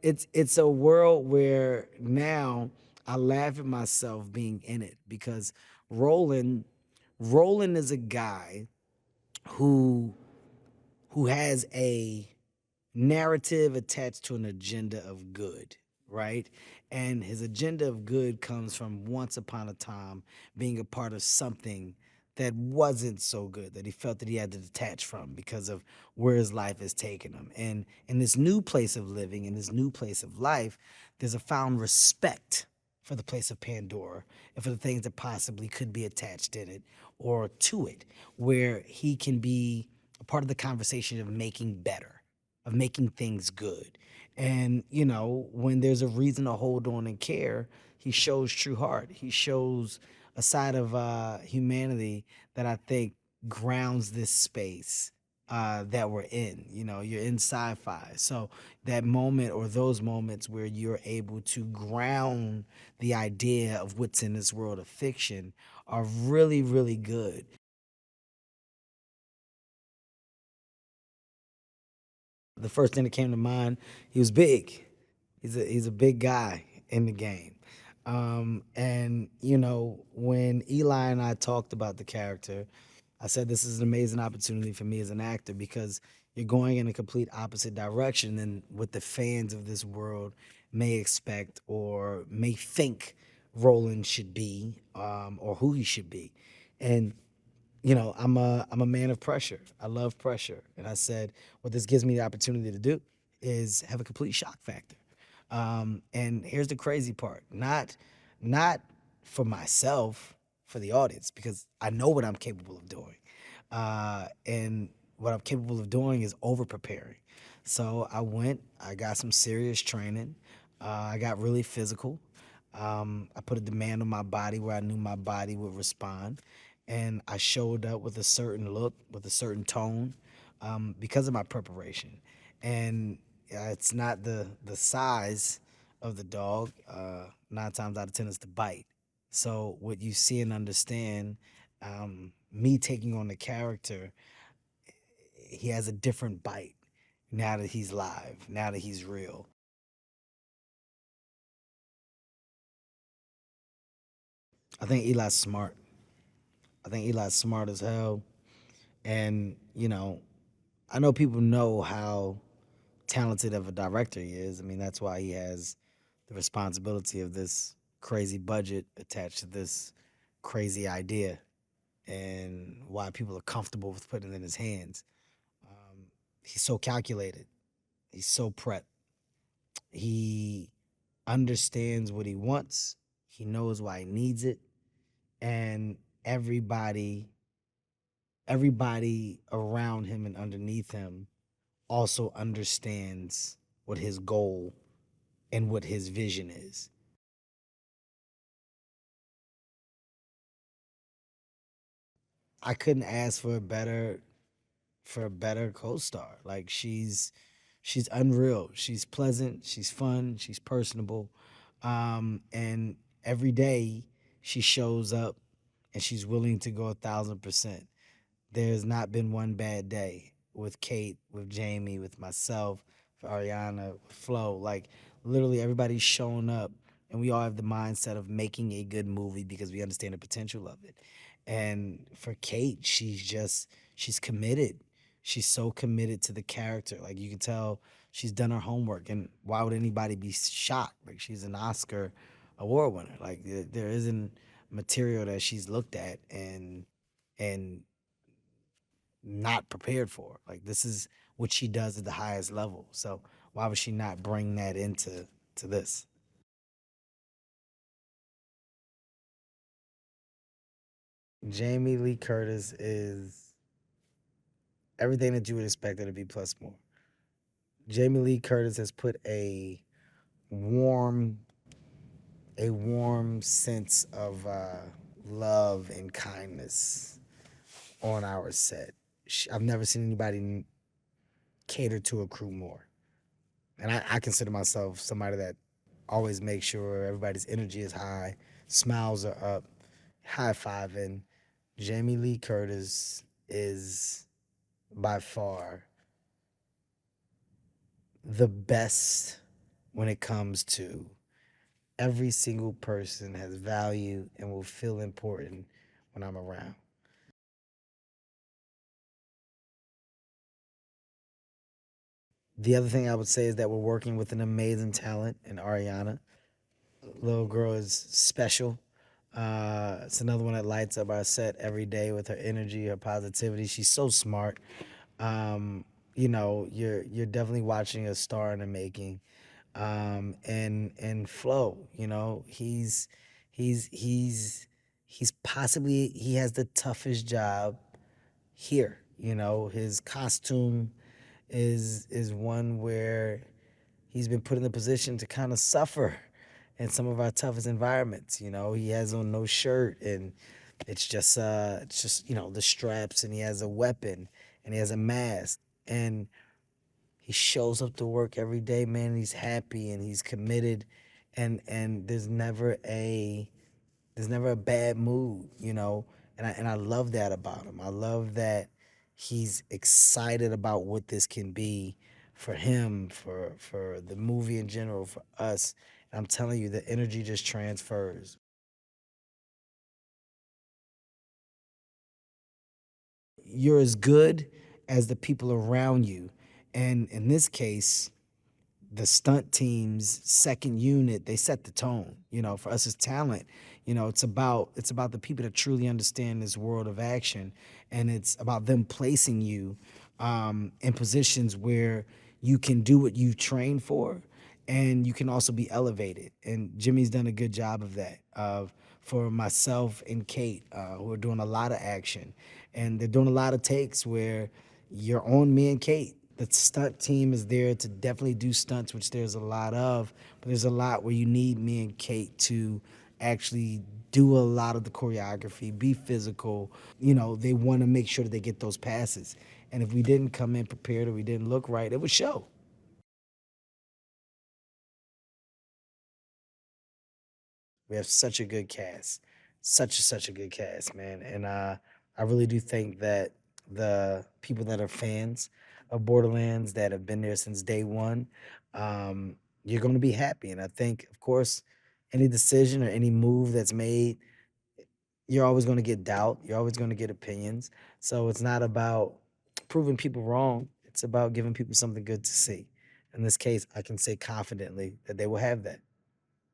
It's a world where now I laugh at myself being in it because Roland Roland is a guy who has a narrative attached to an agenda of good, right? And his agenda of good comes from once upon a time being a part of something that wasn't so good that he felt that he had to detach from because of where his life has taken him. And in this new place of living, in this new place of life, there's a found respect for the place of Pandora and for the things that possibly could be attached in it or to it, where he can be a part of the conversation of making better, of making things good. And, when there's a reason to hold on and care, he shows true heart. He shows a side of humanity that I think grounds this space that we're in. You're in sci fi. So that moment or those moments where you're able to ground the idea of what's in this world of fiction are really, really good. The first thing that came to mind, he was big. He's a big guy in the game. And when Eli and I talked about the character, I said this is an amazing opportunity for me as an actor because you're going in a complete opposite direction than what the fans of this world may expect or may think Roland should be, or who he should be. And I'm a man of pressure. I love pressure. And I said, what this gives me the opportunity to do is have a complete shock factor. And here's the crazy part. Not for myself, for the audience, because I know what I'm capable of doing. And what I'm capable of doing is over preparing. So I got some serious training. I got really physical. I put a demand on my body where I knew my body would respond. And I showed up with a certain look, with a certain tone, because of my preparation. And it's not the size of the dog. 9 times out of 10, it's the bite. So what you see and understand, me taking on the character, he has a different bite now that he's live, now that he's real. I think Eli's smart. I think Eli's smart as hell. And, I know people know how talented of a director he is. I mean, that's why he has the responsibility of this crazy budget attached to this crazy idea and why people are comfortable with putting it in his hands. Um, he's so calculated. He's so prepped. He understands what he wants. He knows why he needs it. And everybody around him and underneath him also understands what his goal and what his vision is. I couldn't ask for a better co-star. Like she's unreal. She's pleasant, she's fun, she's personable. And every day she shows up and she's willing to go 1,000%. There's not been one bad day with Kate, with Jamie, with myself, with Ariana, with Flo. Like literally everybody's showing up and we all have the mindset of making a good movie because we understand the potential of it. And for Kate, she's committed. She's so committed to the character. Like you can tell she's done her homework and why would anybody be shocked? Like she's an Oscar award winner. Like there isn't material that she's looked at and not prepared for. Like this is what she does at the highest level. So why would she not bring that into this? Jamie Lee Curtis is everything that you would expect her to be plus more. Jamie Lee Curtis has put warm warm sense of love and kindness on our set. I've never seen anybody cater to a crew more. And I consider myself somebody that always makes sure everybody's energy is high, smiles are up, high fiving. Jamie Lee Curtis is by far the best. when it comes to every single person has value and will feel important when I'm around. The other thing I would say is that we're working with an amazing talent in Ariana. Little girl is special. It's another one that lights up our set every day with her energy, her positivity. She's so smart. You're definitely watching a star in the making. And Flo, he's he's he's possibly he has the toughest job here. His costume is one where he's been put in the position to kind of suffer in some of our toughest environments. He has on no shirt and it's just the straps, and he has a weapon and he has a mask, and he shows up to work every day, man, and he's happy and he's committed, and there's never a bad mood, and I love that about him. I love that he's excited about what this can be for him, for the movie in general, for us. And I'm telling you, the energy just transfers. You're as good as the people around you. And in this case, the stunt team's second unit, they set the tone. For us as talent, it's about the people that truly understand this world of action, and it's about them placing you in positions where you can do what you've trained for, and you can also be elevated. And Jimmy's done a good job of that. For myself and Kate, who are doing a lot of action, and they're doing a lot of takes where you're on me and Kate. The stunt team is there to definitely do stunts, which there's a lot of, but there's a lot where you need me and Kate to actually do a lot of the choreography, be physical. They want to make sure that they get those passes. And if we didn't come in prepared or we didn't look right, it would show. We have such a good cast, such a good cast, man. And I really do think that the people that are fans of Borderlands that have been there since day one, you're going to be happy. And I think, of course, any decision or any move that's made, you're always going to get doubt. You're always going to get opinions. So it's not about proving people wrong. It's about giving people something good to see. In this case, I can say confidently that they will have that.